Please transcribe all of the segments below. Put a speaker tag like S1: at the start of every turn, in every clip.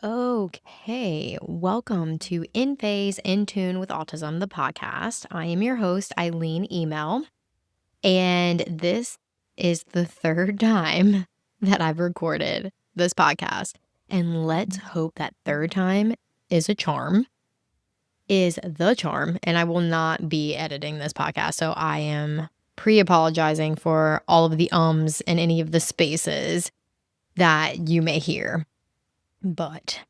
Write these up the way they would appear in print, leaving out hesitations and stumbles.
S1: Okay, welcome to In Phase, In Tune with Autism, the podcast. I am your host, Eileen Email, and this is the third time that I've recorded this podcast. And let's hope that third time is the charm, and I will not be editing this podcast. So I am pre-apologizing for all of the ums and any of the spaces that you may hear. But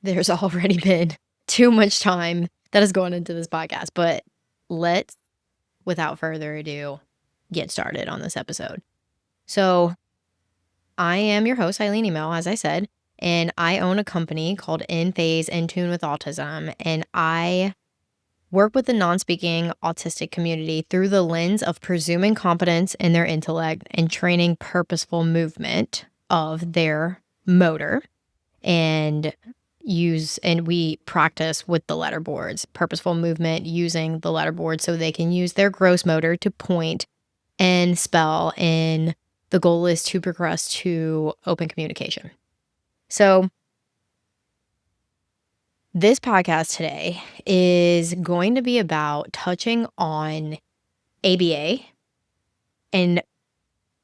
S1: there's already been too much time that has gone into this podcast, but let's, without further ado, get started on this episode. So I am your host, Eileen Email, as I said, and I own a company called In Phase, In Tune with Autism, and I work with the non-speaking autistic community through the lens of presuming competence in their intellect and training purposeful movement of their motor and we practice with the letter boards, purposeful movement using the letter board so they can use their gross motor to point and spell, and the goal is to progress to open communication. So this podcast today is going to be about touching on ABA and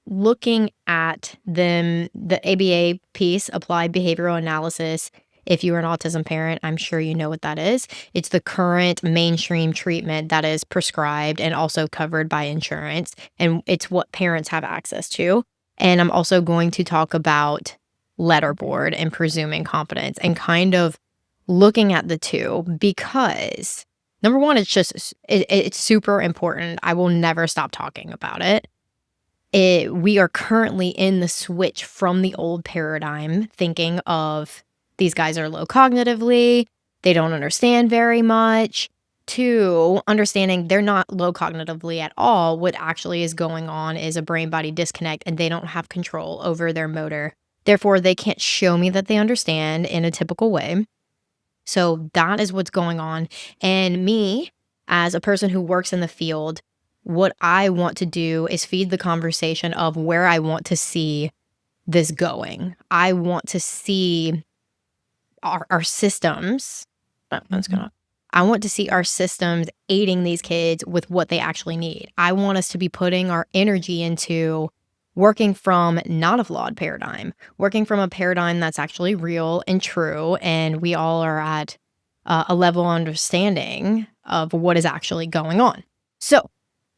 S1: looking at the ABA piece, applied behavioral analysis. If you're an autism parent, I'm sure you know what that is. It's the current mainstream treatment that is prescribed and also covered by insurance, and it's what parents have access to. And I'm also going to talk about letterboard and presuming competence and kind of looking at the two, because number one, it's super important. I will never stop talking about it. We are currently in the switch from the old paradigm, thinking of these guys are low cognitively, they don't understand very much, to understanding they're not low cognitively at all. What actually is going on is a brain-body disconnect, and they don't have control over their motor. Therefore, they can't show me that they understand in a typical way. So that is what's going on. And me, as a person who works in the field, what I want to do is feed the conversation of where I want to see this going. I want to see our systems. I want to see our systems aiding these kids with what they actually need. I want us to be putting our energy into working from not a flawed paradigm, working from a paradigm that's actually real and true, and we all are at a level of understanding of what is actually going on. So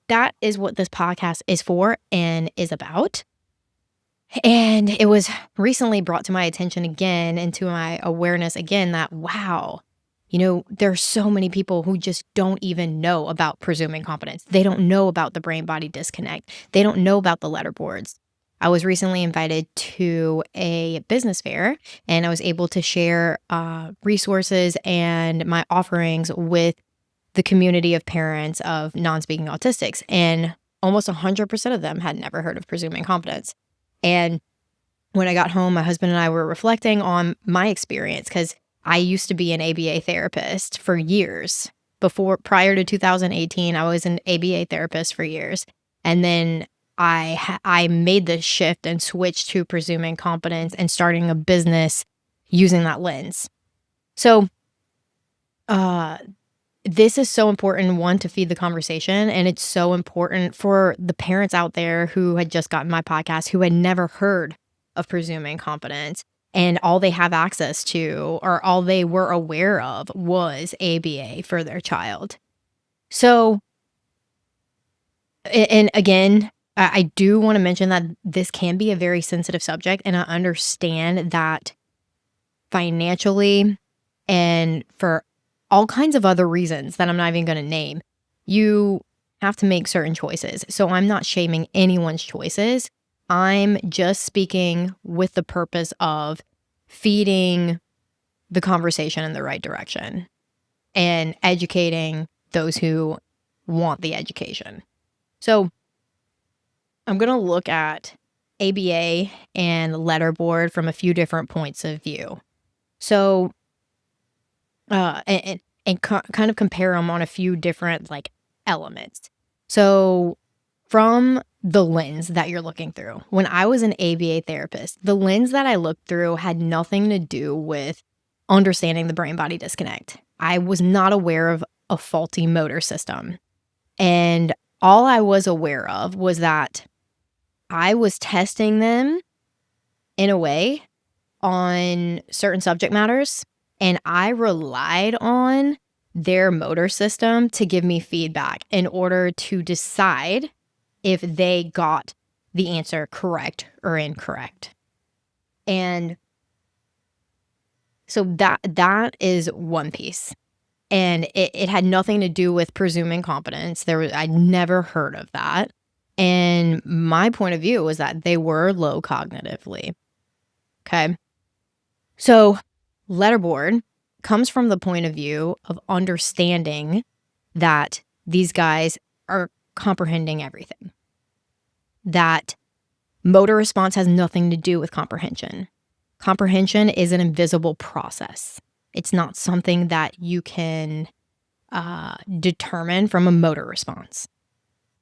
S1: that is what this podcast is for and is about. And it was recently brought to my attention again and to my awareness again that, wow, there's so many people who just don't even know about presuming competence. They don't know about the brain-body disconnect. They don't know about the letter boards. I was recently invited to a business fair, and I was able to share resources and my offerings with the community of parents of non-speaking autistics. And almost 100% of them had never heard of presuming competence. And when I got home, my husband and I were reflecting on my experience, because I used to be an ABA therapist for years. Prior to 2018, I was an ABA therapist for years. And then I made this shift and switched to presuming competence and starting a business using that lens. So this is so important, one, to feed the conversation. And it's so important for the parents out there who had just gotten my podcast, who had never heard of presuming competence. And all they have access to, or all they were aware of, was ABA for their child. So, and again, I do want to mention that this can be a very sensitive subject. And I understand that financially and for all kinds of other reasons that I'm not even going to name, you have to make certain choices. So I'm not shaming anyone's choices. I'm just speaking with the purpose of feeding the conversation in the right direction and educating those who want the education. So I'm going to look at ABA and letterboard from a few different points of view. So and kind of compare them on a few different elements. So from the lens that you're looking through. When I was an ABA therapist, the lens that I looked through had nothing to do with understanding the brain-body disconnect. I was not aware of a faulty motor system. And all I was aware of was that I was testing them in a way on certain subject matters, and I relied on their motor system to give me feedback in order to decide if they got the answer correct or incorrect. And so that is one piece. And it had nothing to do with presuming competence. I'd never heard of that. And my point of view was that they were low cognitively. Okay. So letterboard comes from the point of view of understanding that these guys are comprehending everything. That motor response has nothing to do with comprehension. Comprehension is an invisible process. It's not something that you can determine from a motor response.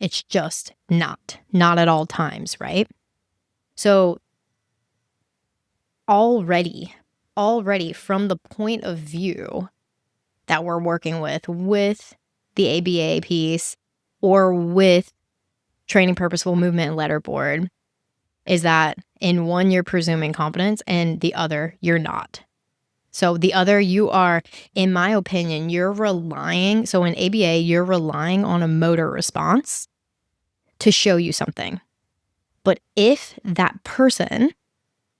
S1: It's just not at all times, right? So already from the point of view that we're working with the ABA piece or with training purposeful movement and letterboard, is that in one, you're presuming competence, and the other, you're not. So the other, you are, in my opinion, so in ABA, you're relying on a motor response to show you something. But if that person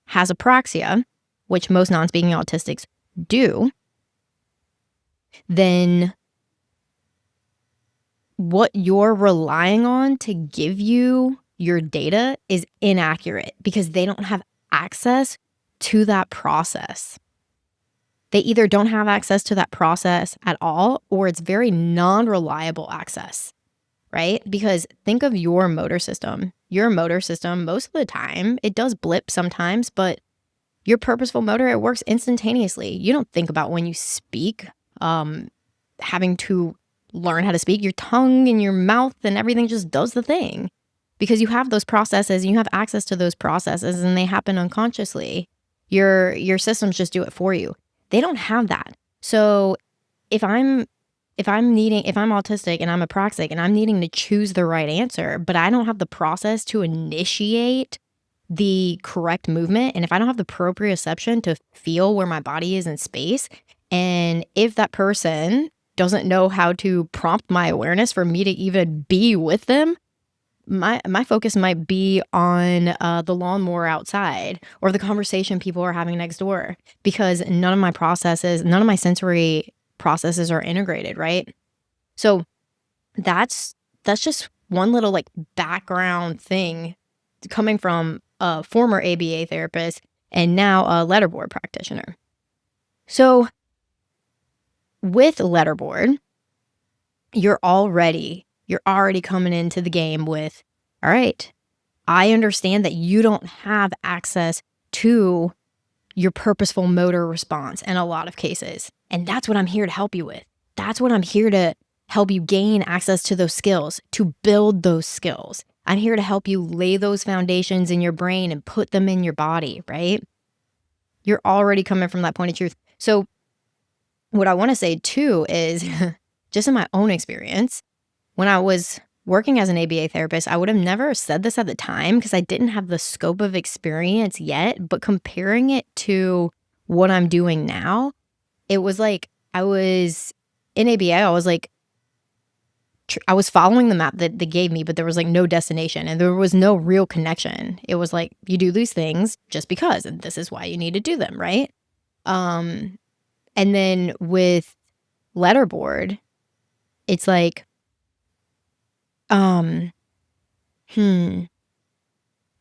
S1: has apraxia, which most non-speaking autistics do, then what you're relying on to give you your data is inaccurate because they don't have access to that process. They either don't have access to that process at all, or it's very non-reliable access, right? Because think of your motor system. Your motor system, most of the time, it does blip sometimes, but your purposeful motor, it works instantaneously. You don't think about when you speak, having to learn how to speak. Your tongue and your mouth and everything just does the thing because you have those processes, and you have access to those processes, and they happen unconsciously. Your systems just do it for you. They don't have that. So if I'm autistic and I'm apraxic and I'm needing to choose the right answer, but I don't have the process to initiate the correct movement, and if I don't have the proprioception to feel where my body is in space, and if that person doesn't know how to prompt my awareness for me to even be with them, my focus might be on the lawnmower outside or the conversation people are having next door, because none of my sensory processes are integrated, right? So that's just one little like background thing coming from a former ABA therapist and now a letterboard practitioner. So with letterboard, you're already coming into the game with, all right, I understand that you don't have access to your purposeful motor response in a lot of cases. And that's what I'm here to help you with. That's what I'm here to help you gain access to those skills, to build those skills. I'm here to help you lay those foundations in your brain and put them in your body, right? You're already coming from that point of truth. So what I want to say too is just in my own experience, when I was working as an ABA therapist, I would have never said this at the time because I didn't have the scope of experience yet. But comparing it to what I'm doing now, it was like I was in ABA, I was following the map that they gave me, but there was like no destination and there was no real connection. It was like, you do these things just because, and this is why you need to do them, right? And then with letterboard, it's like,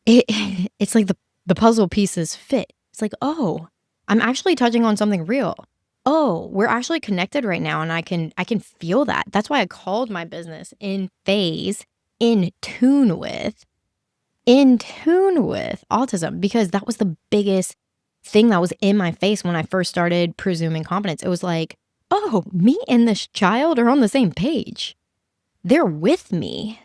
S1: it's like the puzzle pieces fit. It's like, oh, I'm actually touching on something real. Oh, we're actually connected right now, and I can feel that. That's why I called my business In Phase, in tune with autism, because that was the biggest thing that was in my face when I first started Presuming Competence. It was like, oh, me and this child are on the same page. They're with me.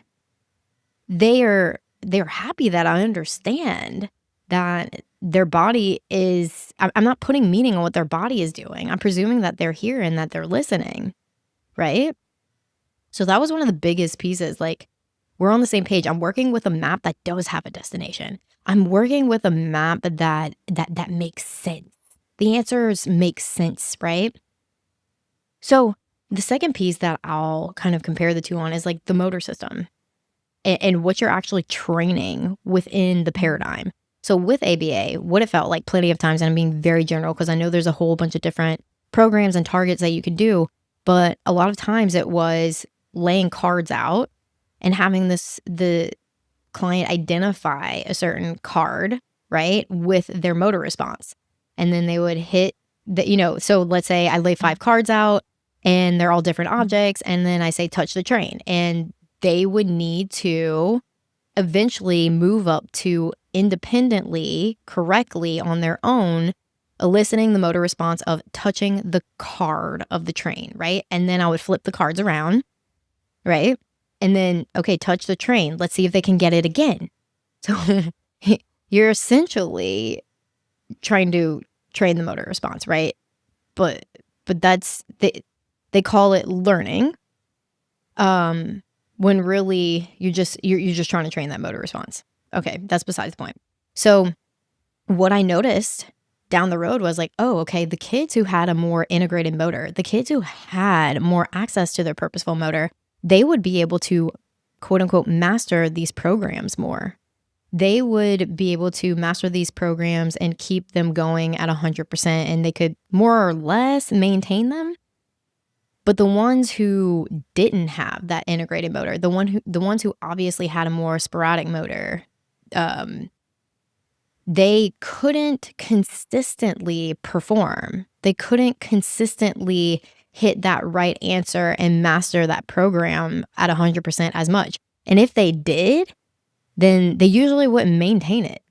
S1: they're happy that I understand that their body is I'm not putting meaning on what their body is doing. I'm presuming that they're here and that they're listening, right? So that was one of the biggest pieces, like, we're on the same page. I'm working with a map that does have a destination. I'm working with a map that makes sense. The answers make sense, right? So, the second piece that I'll kind of compare the two on is, like, the motor system and what you're actually training within the paradigm. So, with ABA, what it felt like plenty of times, and I'm being very general because I know there's a whole bunch of different programs and targets that you can do, but a lot of times it was laying cards out and having the client identify a certain card, right, with their motor response. And then they would hit so let's say I lay 5 cards out and they're all different objects, and then I say touch the train, and they would need to eventually move up to independently, correctly on their own, eliciting the motor response of touching the card of the train, right? And then I would flip the cards around, right? And then, okay, touch the train. Let's see if they can get it again. So you're essentially trying to train the motor response, right? But that's they call it learning. When really you're just trying to train that motor response. Okay, that's besides the point. So what I noticed down the road was like, oh, okay, the kids who had a more integrated motor, the kids who had more access to their purposeful motor, they would be able to, quote unquote, master these programs more. They would be able to master these programs and keep them going at 100%, and they could more or less maintain them. But the ones who didn't have that integrated motor, the ones who obviously had a more sporadic motor, they couldn't consistently perform. They couldn't consistently hit that right answer and master that program at 100% as much. And if they did, then they usually wouldn't maintain it.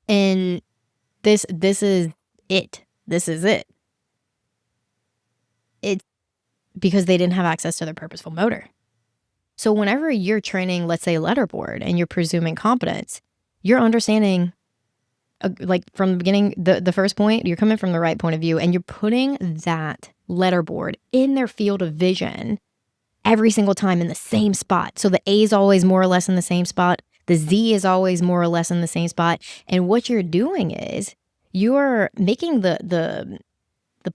S1: And this is it. This is it. It's because they didn't have access to their purposeful motor. So whenever you're training, let's say, letterboard, and you're presuming competence, you're understanding, like, from the beginning, the first point, you're coming from the right point of view, and you're putting that letterboard in their field of vision every single time in the same spot. So the A is always more or less in the same spot. The Z is always more or less in the same spot. And what you're doing is you're making the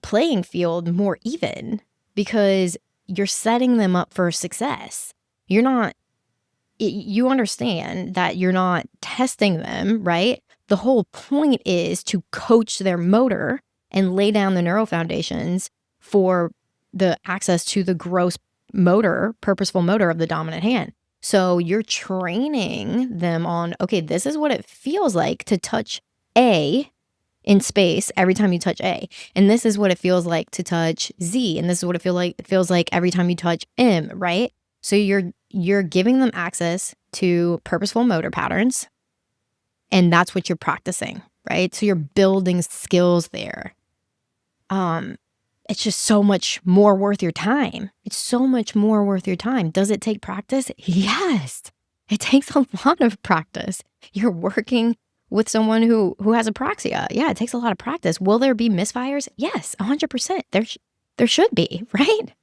S1: playing field more even, because you're setting them up for success. You understand that you're not testing them, right? The whole point is to coach their motor and lay down the neural foundations for the access to the gross motor, purposeful motor of the dominant hand. So you're training them on, okay, this is what it feels like to touch A in space every time you touch A. And this is what it feels like to touch Z. And this is what it feels like every time you touch M, right? So you're giving them access to purposeful motor patterns, and that's what you're practicing, right? So you're building skills there. It's just so much more worth your time. It's so much more worth your time. Does it take practice? Yes. It takes a lot of practice. You're working with someone who has apraxia. Yeah, it takes a lot of practice. Will there be misfires? Yes, 100%. There should be, right?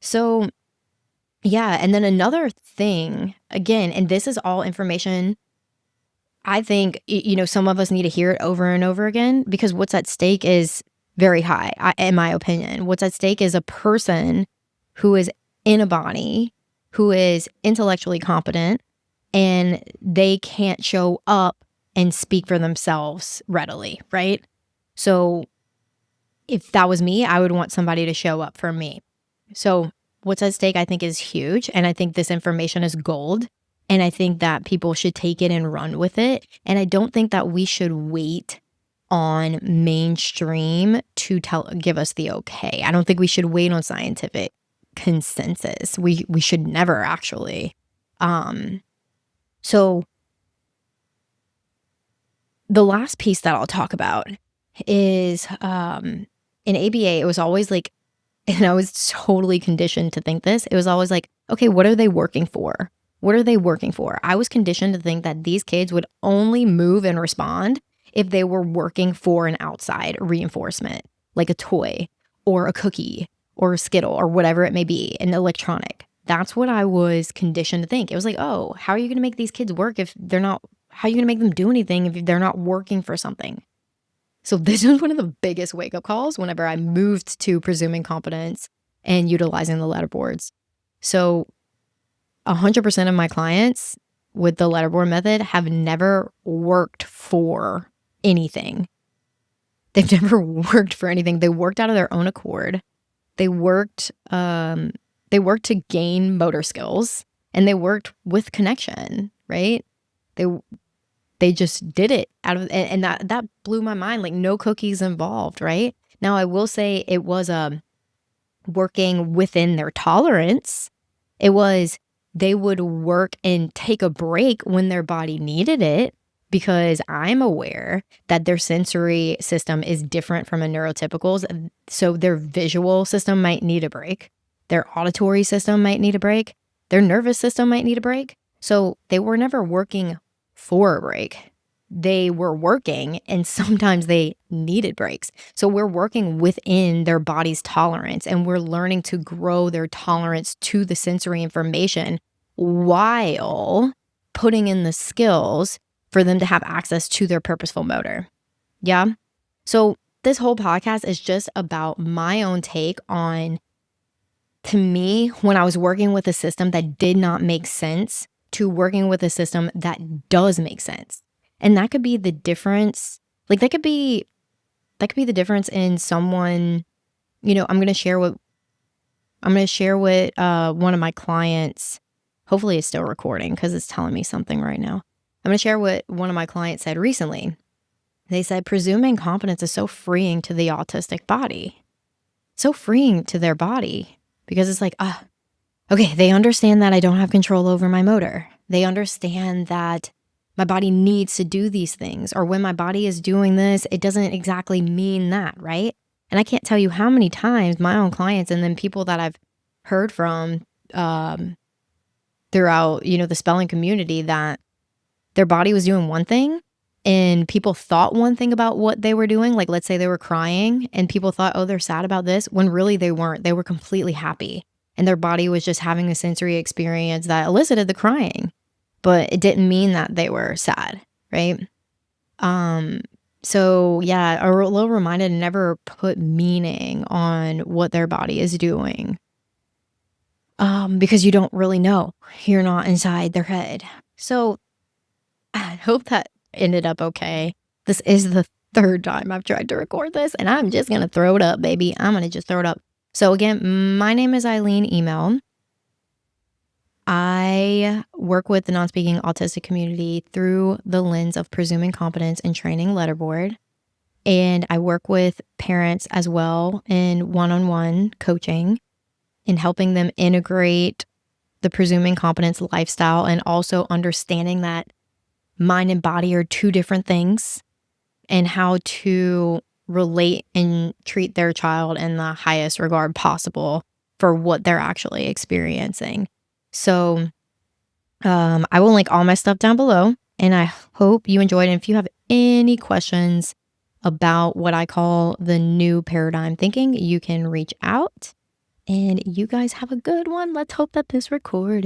S1: So yeah, and then another thing, again, and this is all information I think, some of us need to hear it over and over again, because what's at stake is very high, in my opinion. What's at stake is a person who is in a body, who is intellectually competent, and they can't show up and speak for themselves readily, right? So if that was me, I would want somebody to show up for me. So what's at stake, I think, is huge. And I think this information is gold. And I think that people should take it and run with it. And I don't think that we should wait on mainstream to give us the okay. I don't think we should wait on scientific consensus. We should never, actually. So the last piece that I'll talk about is in ABA, it was always like, and I was totally conditioned to think this, it was always like, okay, what are they working for? What are they working for? I was conditioned to think that these kids would only move and respond if they were working for an outside reinforcement, like a toy or a cookie or a Skittle or whatever it may be, an electronic. That's what I was conditioned to think. It was like, oh, how are you going to make these kids work if they're not, how are you going to make them do anything if they're not working for something? So this was one of the biggest wake up calls whenever I moved to presuming competence and utilizing the letterboards. So 100% of my clients with the letterboard method have never worked for anything. They've never worked for anything. They worked out of their own accord. They worked to gain motor skills, and they worked with connection, right? They just did it out of, and that blew my mind. Like, no cookies involved, right? Now I will say it was working within their tolerance. It was, they would work and take a break when their body needed it, because I'm aware that their sensory system is different from a neurotypical's. So their visual system might need a break. Their auditory system might need a break. Their nervous system might need a break. So they were never working for a break. They were working, and sometimes they needed breaks. So we're working within their body's tolerance, and we're learning to grow their tolerance to the sensory information while putting in the skills for them to have access to their purposeful motor. Yeah. So this whole podcast is just about my own take on, to me, when I was working with a system that did not make sense to working with a system that does make sense. And that could be the difference. Like, that could be the difference in someone, I'm going to share what one of my clients, hopefully it's still recording because it's telling me something right now. I'm going to share what one of my clients said recently. They said, presuming competence is so freeing to the autistic body, so freeing to their body, because it's like, okay, they understand that I don't have control over my motor. They understand that my body needs to do these things, or when my body is doing this, it doesn't exactly mean that, right? And I can't tell you how many times my own clients and then people that I've heard from throughout, the spelling community, that their body was doing one thing and people thought one thing about what they were doing. Like, let's say they were crying and people thought, oh, they're sad about this, when really they weren't. They were completely happy, and their body was just having a sensory experience that elicited the crying, but it didn't mean that they were sad, right? So yeah, a little reminder to never put meaning on what their body is doing, because you don't really know. You're not inside their head. So I hope that ended up okay. This is the third time I've tried to record this, and I'm just going to throw it up, baby. I'm going to just throw it up. So again, my name is Eileen Email. I work with the non-speaking autistic community through the lens of presuming competence and training letterboard. And I work with parents as well in one-on-one coaching and helping them integrate the presuming competence lifestyle, and also understanding that mind and body are two different things, and how to relate and treat their child in the highest regard possible for what they're actually experiencing. So I will link all my stuff down below, and I hope you enjoyed. And if you have any questions about what I call the new paradigm thinking, you can reach out. And you guys have a good one. Let's hope that this recorded.